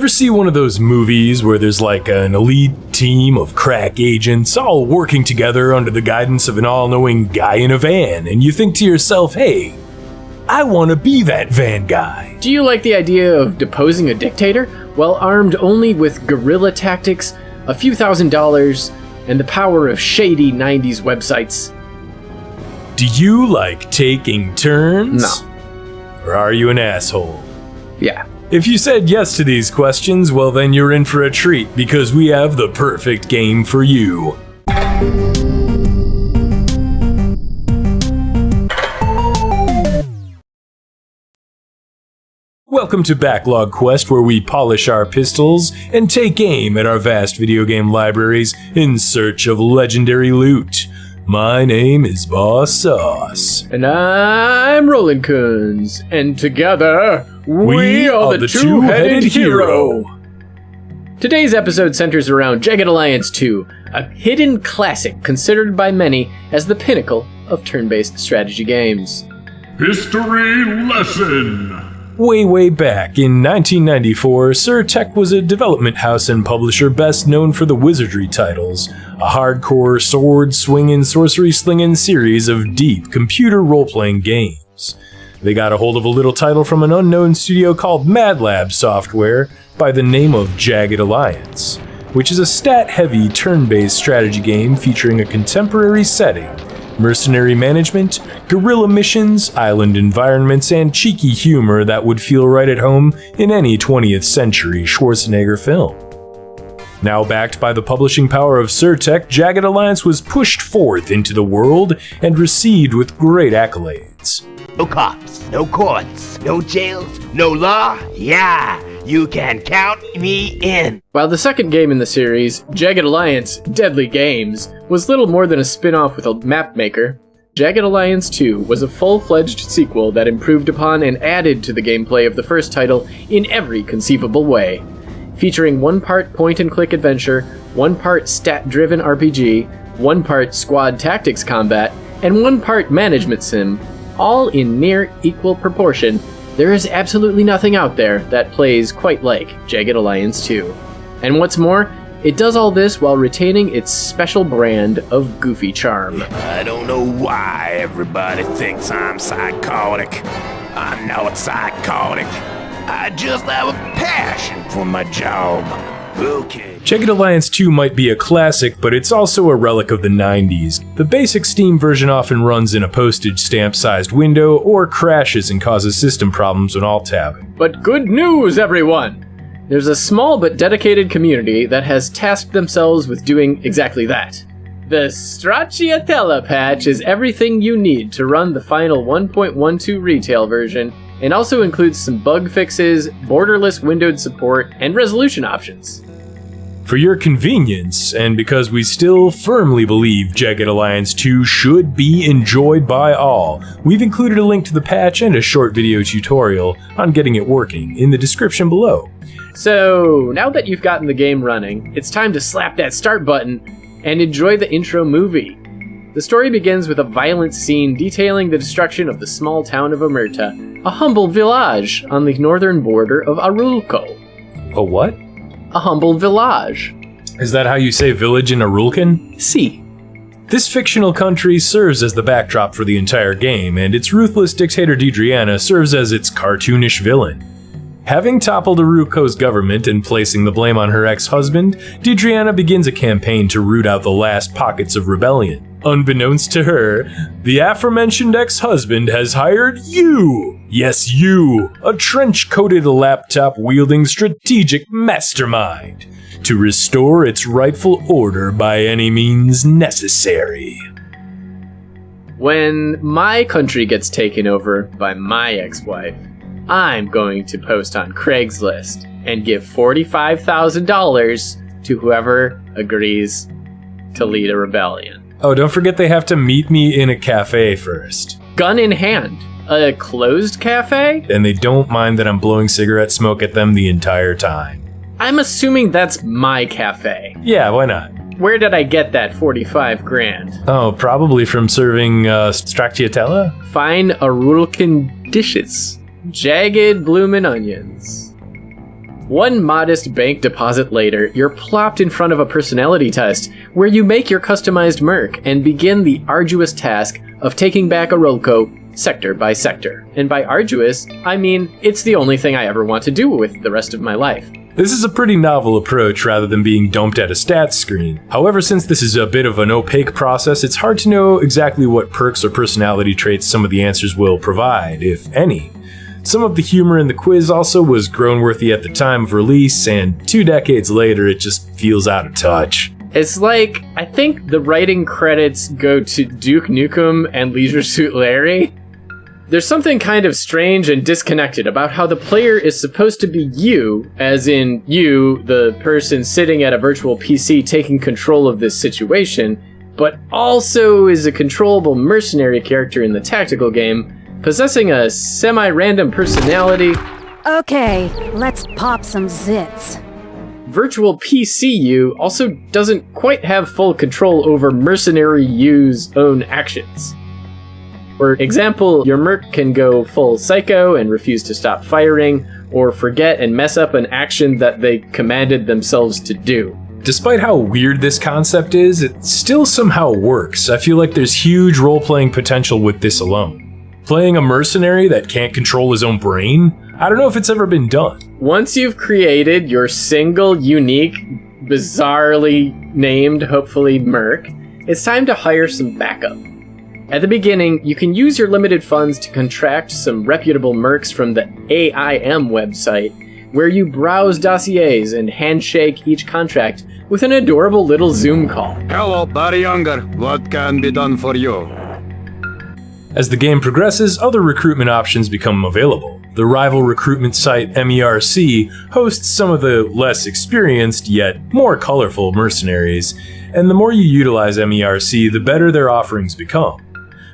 ever see one of those movies where there's like an elite team of crack agents all working together under the guidance of an all-knowing guy in a van, and you think to yourself, hey, I want to be that van guy? Do you like the idea of deposing a dictator? Well, armed only with guerrilla tactics, a few $1,000s, and the power of shady 90s websites. Do you like taking turns? No. Or are you an asshole? Yeah. If you said yes to these questions, well then you're in for a treat, because we have the perfect game for you. Welcome to Backlog Quest, where we polish our pistols and take aim at our vast video game libraries in search of legendary loot. My name is Boss Sauce. And I'm Roland Coons. And together, we are the two-headed hero. Today's episode centers around Jagged Alliance 2, a hidden classic considered by many as the pinnacle of turn-based strategy games. History lesson! Way back in 1994, STATEGY was a development house and publisher best known for the Wizardry titles, a hardcore sword-swinging, sorcery-slinging series of deep computer role-playing games. They got a hold of a little title from an unknown studio called MacLeod Software by the name of Jagged Alliance, which is a stat-heavy turn-based strategy game featuring a contemporary setting, mercenary management, guerrilla missions, island environments, and cheeky humor that would feel right at home in any 20th century Schwarzenegger film. Now backed by the publishing power of STATEGY, Jagged Alliance was pushed forth into the world and received with great accolades. No cops, no courts, no jails, no law, yeah, you can count me in. While the second game in the series, Jagged Alliance Deadly Games, was little more than a spin-off with a map maker, Jagged Alliance 2 was a full-fledged sequel that improved upon and added to the gameplay of the first title in every conceivable way. Featuring one part point-and-click adventure, one part stat-driven RPG, one part squad tactics combat, and one part management sim, all in near equal proportion, there is absolutely nothing out there that plays quite like Jagged Alliance 2. And what's more, it does all this while retaining its special brand of goofy charm. I don't know why everybody thinks I'm psychotic. I'm not psychotic. I just have a passion for my job. Okay. Jagged Alliance 2 might be a classic, but it's also a relic of the 90s. The basic Steam version often runs in a postage stamp-sized window or crashes and causes system problems when alt-tabbing. But good news, everyone! There's a small but dedicated community that has tasked themselves with doing exactly that. The Stracciatella patch is everything you need to run the final 1.12 retail version, and also includes some bug fixes, borderless windowed support, and resolution options. For your convenience, and because we still firmly believe Jagged Alliance 2 should be enjoyed by all, we've included a link to the patch and a short video tutorial on getting it working in the description below. So, now that you've gotten the game running, it's time to slap that start button and enjoy the intro movie. The story begins with a violent scene detailing the destruction of the small town of Omerta, a humble village on the northern border of Arulco. A what? A humble village. Is that how you say village in Arulcan? See. This fictional country serves as the backdrop for the entire game, and its ruthless dictator Didriana serves as its cartoonish villain. Having toppled Arulco's government and placing the blame on her ex-husband, Didriana begins a campaign to root out the last pockets of rebellion. Unbeknownst to her, the aforementioned ex-husband has hired you! Yes, you! A trench-coated, laptop-wielding strategic mastermind! To restore its rightful order by any means necessary. When my country gets taken over by my ex-wife, I'm going to post on Craigslist and give $45,000 to whoever agrees to lead a rebellion. Oh, don't forget they have to meet me in a cafe first. Gun in hand. A closed cafe? And they don't mind that I'm blowing cigarette smoke at them the entire time. I'm assuming that's my cafe. Yeah, why not? Where did I get that 45 grand? Oh, probably from serving stracciatella? Fine Arulcan dishes. Jagged bloomin' onions. One modest bank deposit later, you're plopped in front of a personality test, where you make your customized merc and begin the arduous task of taking back Arolco sector by sector. And by arduous, I mean it's the only thing I ever want to do with the rest of my life. This is a pretty novel approach rather than being dumped at a stats screen. However, since this is a bit of an opaque process, it's hard to know exactly what perks or personality traits some of the answers will provide, if any. Some of the humor in the quiz also was groan-worthy at the time of release, and 2 decades later it just feels out of touch. It's like, I think the writing credits go to Duke Nukem and Leisure Suit Larry. There's something kind of strange and disconnected about how the player is supposed to be you, as in you, the person sitting at a virtual PC taking control of this situation, but also is a controllable mercenary character in the tactical game, possessing a semi-random personality. Okay, let's pop some zits. Virtual PC you also doesn't quite have full control over mercenary you's own actions. For example, your merc can go full psycho and refuse to stop firing, or forget and mess up an action that they commanded themselves to do. Despite how weird this concept is, it still somehow works. I feel like there's huge role-playing potential with this alone. Playing a mercenary that can't control his own brain? I don't know if it's ever been done. Once you've created your single, unique, bizarrely named, hopefully, merc, it's time to hire some backup. At the beginning, you can use your limited funds to contract some reputable mercs from the AIM website, where you browse dossiers and handshake each contract with an adorable little Zoom call. Hello, Barry Younger. What can be done for you? As the game progresses, other recruitment options become available. The rival recruitment site MERC hosts some of the less experienced, yet more colorful mercenaries, and the more you utilize MERC, the better their offerings become.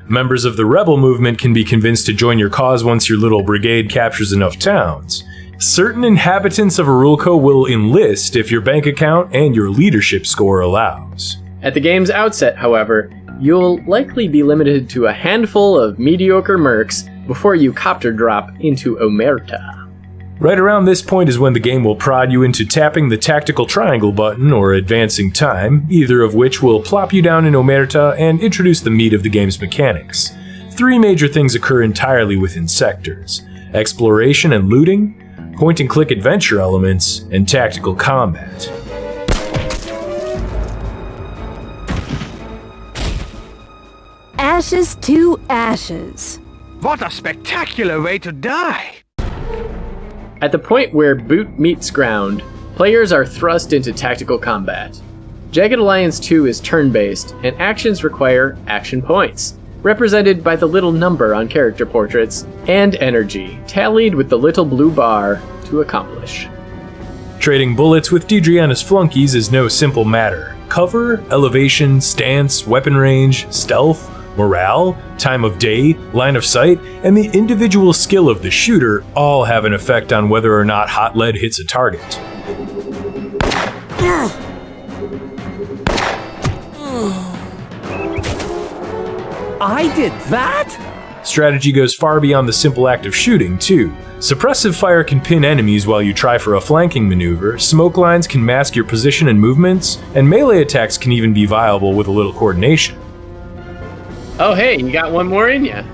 Members of the rebel movement can be convinced to join your cause once your little brigade captures enough towns. Certain inhabitants of Arulco will enlist if your bank account and your leadership score allows. At the game's outset, however, you'll likely be limited to a handful of mediocre mercs before you copter drop into Omerta. Right around this point is when the game will prod you into tapping the tactical triangle button or advancing time, either of which will plop you down in Omerta and introduce the meat of the game's mechanics. 3 major things occur entirely within sectors: exploration and looting, point-and-click adventure elements, and tactical combat. Ashes to ashes. What a spectacular way to die! At the point where boot meets ground, players are thrust into tactical combat. Jagged Alliance 2 is turn-based, and actions require action points, represented by the little number on character portraits, and energy, tallied with the little blue bar to accomplish. Trading bullets with Deidreana's flunkies is no simple matter. Cover, elevation, stance, weapon range, stealth, morale, time of day, line of sight, and the individual skill of the shooter all have an effect on whether or not hot lead hits a target. I did that? Strategy goes far beyond the simple act of shooting, too. Suppressive fire can pin enemies while you try for a flanking maneuver, smoke lines can mask your position and movements, and melee attacks can even be viable with a little coordination. Oh hey, you got one more in ya.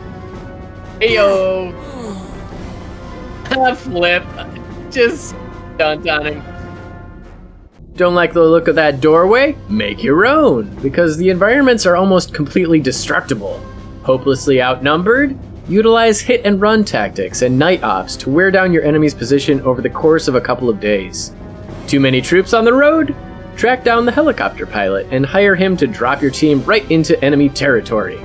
Heyo! Flip. Just stunt on him. Don't like the look of that doorway? Make your own, because the environments are almost completely destructible. Hopelessly outnumbered? Utilize hit and run tactics and night ops to wear down your enemy's position over the course of a couple of days. Too many troops on the road? Track down the helicopter pilot and hire him to drop your team right into enemy territory.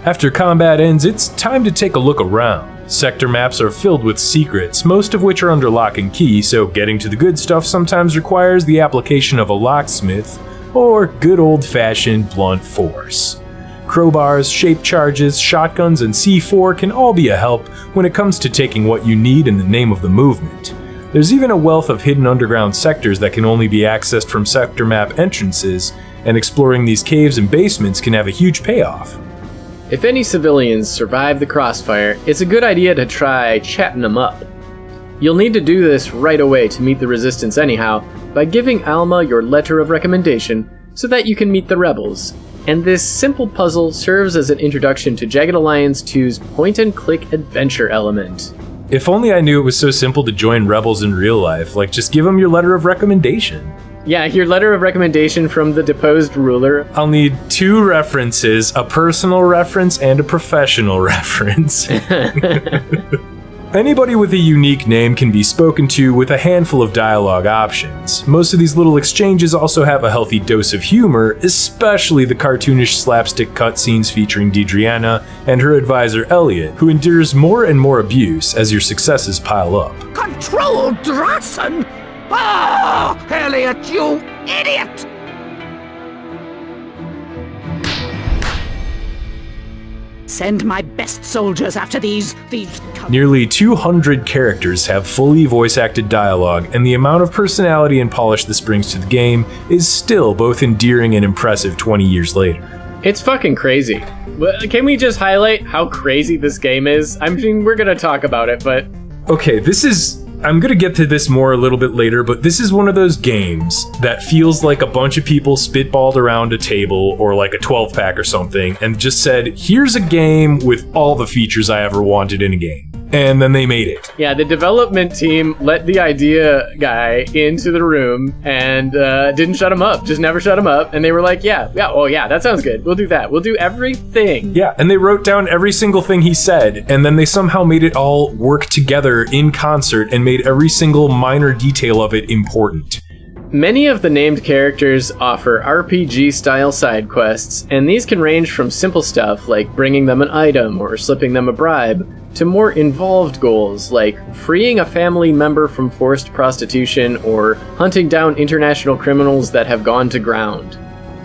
After combat ends, it's time to take a look around. Sector maps are filled with secrets, most of which are under lock and key, so getting to the good stuff sometimes requires the application of a locksmith or good old-fashioned blunt force. Crowbars, shape charges, shotguns, and C4 can all be a help when it comes to taking what you need in the name of the movement. There's even a wealth of hidden underground sectors that can only be accessed from sector map entrances, and exploring these caves and basements can have a huge payoff. If any civilians survive the crossfire, it's a good idea to try chatting them up. You'll need to do this right away to meet the Resistance anyhow, by giving Alma your letter of recommendation so that you can meet the rebels. And this simple puzzle serves as an introduction to Jagged Alliance 2's point-and-click adventure element. If only I knew it was so simple to join rebels in real life, like just give them your letter of recommendation. Yeah, your letter of recommendation from the deposed ruler. I'll need 2 references, a personal reference and a professional reference. Anybody with a unique name can be spoken to with a handful of dialogue options. Most of these little exchanges also have a healthy dose of humor, especially the cartoonish slapstick cutscenes featuring Deidreana and her advisor Elliot, who endures more and more abuse as your successes pile up. Control Drassen! Ah, Elliot, you idiot! Send my best soldiers after these. Nearly 200 characters have fully voice-acted dialogue, and the amount of personality and polish this brings to the game is still both endearing and impressive 20 years later. It's fucking crazy. Can we just highlight how crazy this game is? I mean, we're gonna talk about it, but... Okay, I'm gonna get to this more a little bit later, but this is one of those games that feels like a bunch of people spitballed around a table or like a 12-pack or something and just said, here's a game with all the features I ever wanted in a game. And then they made it. Yeah, the development team let the idea guy into the room and didn't shut him up. Just never shut him up. And they were like, yeah, that sounds good. We'll do that. We'll do everything. Yeah, and they wrote down every single thing he said, and then they somehow made it all work together in concert and made every single minor detail of it important. Many of the named characters offer RPG-style side quests, and these can range from simple stuff like bringing them an item or slipping them a bribe, to more involved goals like freeing a family member from forced prostitution or hunting down international criminals that have gone to ground.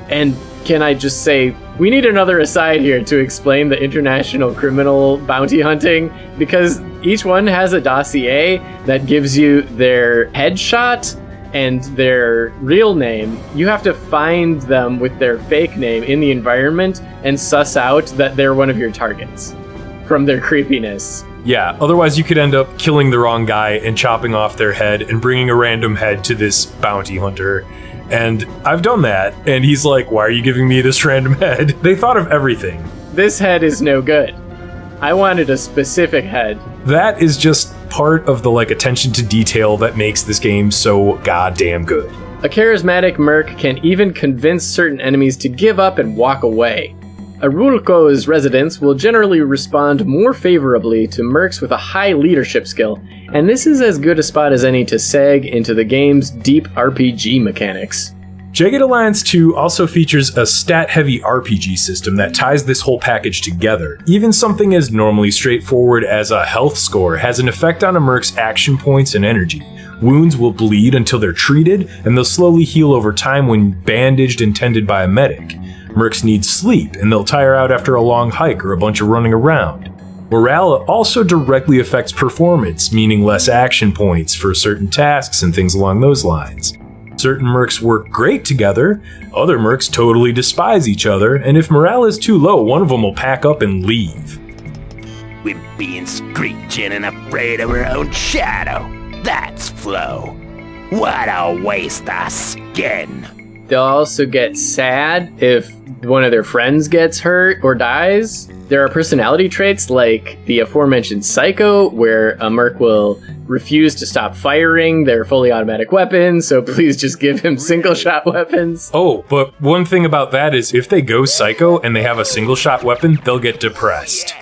And can I just say, we need another aside here to explain the international criminal bounty hunting, because each one has a dossier that gives you their headshot and their real name. You have to find them with their fake name in the environment and suss out that they're one of your targets from their creepiness. Yeah, otherwise you could end up killing the wrong guy and chopping off their head and bringing a random head to this bounty hunter. And I've done that, and he's like, why are you giving me this random head? They thought of everything. This head is no good. I wanted a specific head. That is just part of the attention to detail that makes this game so goddamn good. A charismatic merc can even convince certain enemies to give up and walk away. Arulco's residents will generally respond more favorably to mercs with a high leadership skill, and this is as good a spot as any to seg into the game's deep RPG mechanics. Jagged Alliance 2 also features a stat-heavy RPG system that ties this whole package together. Even something as normally straightforward as a health score has an effect on a merc's action points and energy. Wounds will bleed until they're treated, and they'll slowly heal over time when bandaged and tended by a medic. Mercs need sleep, and they'll tire out after a long hike or a bunch of running around. Morale also directly affects performance, meaning less action points for certain tasks and things along those lines. Certain mercs work great together, other mercs totally despise each other, and if morale is too low, one of them will pack up and leave. We're being screeching and afraid of our own shadow. That's flow. What a waste of skin. They'll also get sad if one of their friends gets hurt or dies. There are personality traits like the aforementioned Psycho, where a merc will refuse to stop firing their fully automatic weapons, so please just give him single-shot weapons. Oh, but one thing about that is if they go Psycho and they have a single-shot weapon, they'll get depressed.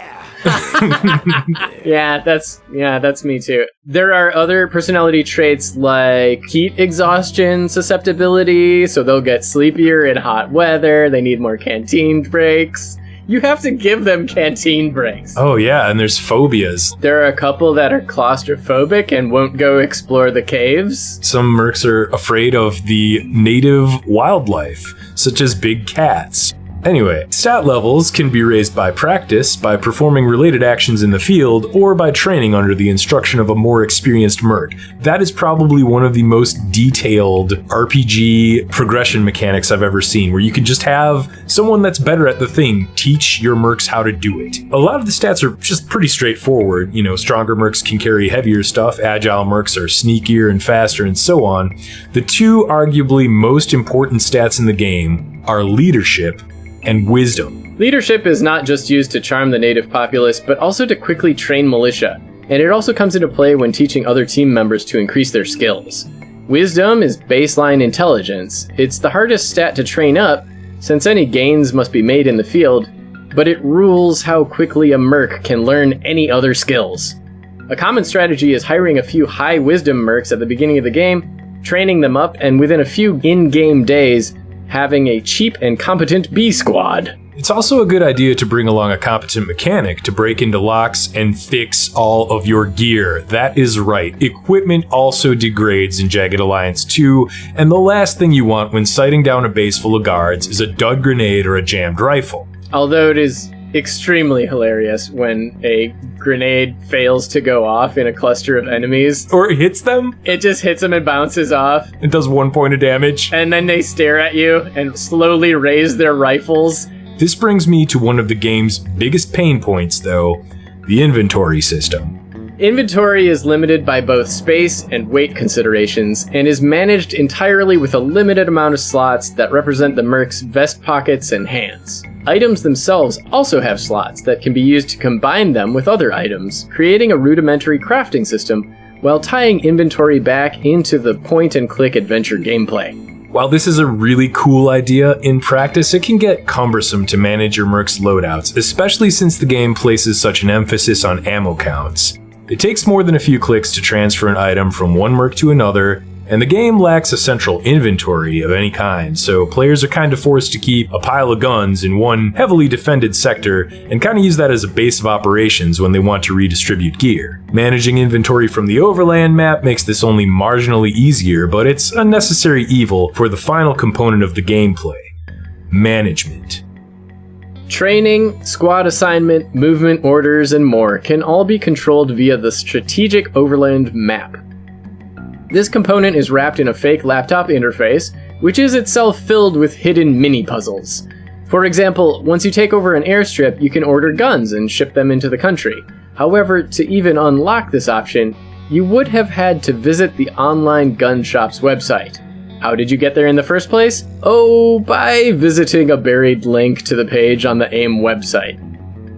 Yeah, that's me too. There are other personality traits like heat exhaustion susceptibility, so they'll get sleepier in hot weather, they need more canteen breaks. You have to give them canteen breaks. Oh yeah, and there's phobias. There are a couple that are claustrophobic and won't go explore the caves. Some mercs are afraid of the native wildlife, such as big cats. Anyway, stat levels can be raised by practice, by performing related actions in the field, or by training under the instruction of a more experienced merc. That is probably one of the most detailed RPG progression mechanics I've ever seen, where you can just have someone that's better at the thing teach your mercs how to do it. A lot of the stats are just pretty straightforward. You know, stronger mercs can carry heavier stuff, agile mercs are sneakier and faster, and so on. The two arguably most important stats in the game are leadership and wisdom. Leadership is not just used to charm the native populace, but also to quickly train militia, and it also comes into play when teaching other team members to increase their skills. Wisdom is baseline intelligence. It's the hardest stat to train up, since any gains must be made in the field, but it rules how quickly a merc can learn any other skills. A common strategy is hiring a few high wisdom mercs at the beginning of the game, training them up, and within a few in-game days, having a cheap and competent B squad. It's also a good idea to bring along a competent mechanic to break into locks and fix all of your gear. That is right. Equipment also degrades in Jagged Alliance 2, and the last thing you want when sighting down a base full of guards is a dud grenade or a jammed rifle. Although it is extremely hilarious when a grenade fails to go off in a cluster of enemies. Or it hits them? It just hits them and bounces off. It does 1 point of damage. And then they stare at you and slowly raise their rifles. This brings me to one of the game's biggest pain points, though, the inventory system. Inventory is limited by both space and weight considerations, and is managed entirely with a limited amount of slots that represent the merc's vest pockets and hands. Items themselves also have slots that can be used to combine them with other items, creating a rudimentary crafting system, while tying inventory back into the point-and-click adventure gameplay. While this is a really cool idea, in practice it can get cumbersome to manage your merc's loadouts, especially since the game places such an emphasis on ammo counts. It takes more than a few clicks to transfer an item from one merc to another, and the game lacks a central inventory of any kind, so players are kind of forced to keep a pile of guns in one heavily defended sector and kind of use that as a base of operations when they want to redistribute gear. Managing inventory from the overland map makes this only marginally easier, but it's a necessary evil for the final component of the gameplay: management. Training, squad assignment, movement orders, and more can all be controlled via the strategic overland map. This component is wrapped in a fake laptop interface, which is itself filled with hidden mini-puzzles. For example, once you take over an airstrip, you can order guns and ship them into the country. However, to even unlock this option, you would have had to visit the online gun shop's website. How did you get there in the first place? Oh, by visiting a buried link to the page on the AIM website.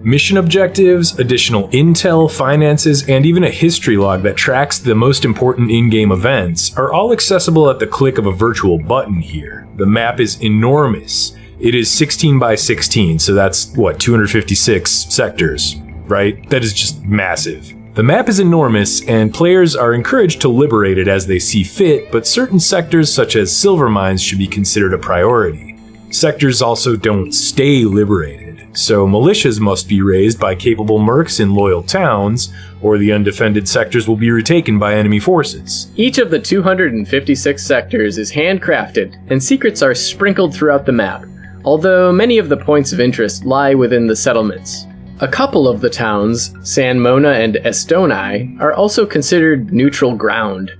Mission objectives, additional intel, finances, and even a history log that tracks the most important in-game events are all accessible at the click of a virtual button here. The map is enormous. It is 16 by 16, so that's, 256 sectors, right? That is just massive. The map is enormous, and players are encouraged to liberate it as they see fit, but certain sectors such as silver mines should be considered a priority. Sectors also don't stay liberated. So militias must be raised by capable mercs in loyal towns, or the undefended sectors will be retaken by enemy forces. Each of the 256 sectors is handcrafted, and secrets are sprinkled throughout the map, although many of the points of interest lie within the settlements. A couple of the towns, San Mona and Estoni, are also considered neutral ground.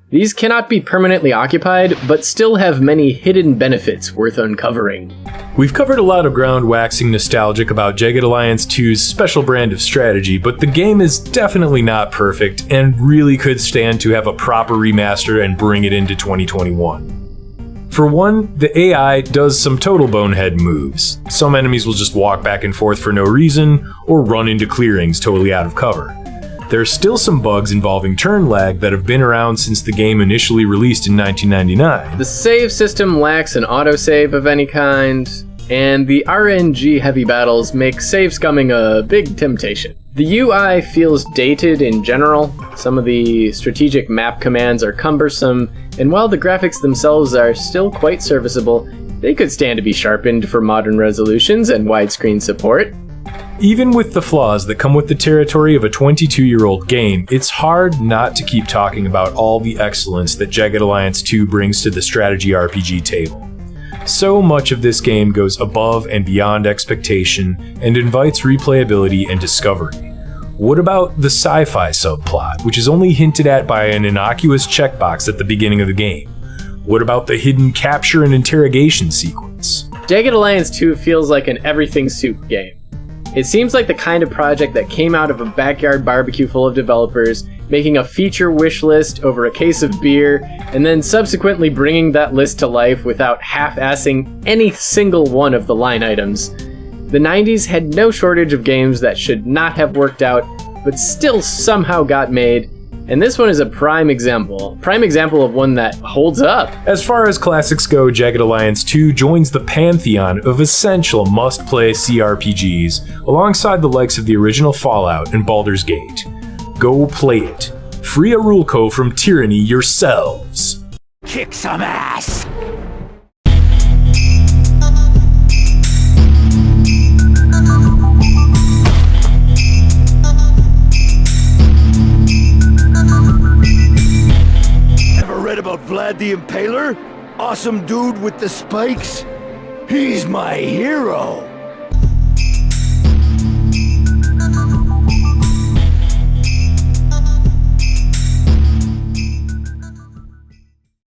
These cannot be permanently occupied, but still have many hidden benefits worth uncovering. We've covered a lot of ground waxing nostalgic about Jagged Alliance 2's special brand of strategy, but the game is definitely not perfect and really could stand to have a proper remaster and bring it into 2021. For one, the AI does some total bonehead moves. Some enemies will just walk back and forth for no reason, or run into clearings totally out of cover. There are still some bugs involving turn lag that have been around since the game initially released in 1999. The save system lacks an autosave of any kind, and the RNG heavy battles make save scumming a big temptation. The UI feels dated in general, some of the strategic map commands are cumbersome, and while the graphics themselves are still quite serviceable, they could stand to be sharpened for modern resolutions and widescreen support. Even with the flaws that come with the territory of a 22-year-old game, it's hard not to keep talking about all the excellence that Jagged Alliance 2 brings to the strategy RPG table. So much of this game goes above and beyond expectation and invites replayability and discovery. What about the sci-fi subplot, which is only hinted at by an innocuous checkbox at the beginning of the game? What about the hidden capture and interrogation sequence? Jagged Alliance 2 feels like an everything soup game. It seems like the kind of project that came out of a backyard barbecue full of developers, making a feature wish list over a case of beer, and then subsequently bringing that list to life without half-assing any single one of the line items. The 90s had no shortage of games that should not have worked out, but still somehow got made, and this one is a prime example of one that holds up. As far as classics go, Jagged Alliance 2 joins the pantheon of essential must-play CRPGs, alongside the likes of the original Fallout and Baldur's Gate. Go play it. Free a rule code from tyranny yourselves. Kick some ass! Read about Vlad the Impaler? Awesome dude with the spikes? He's my hero!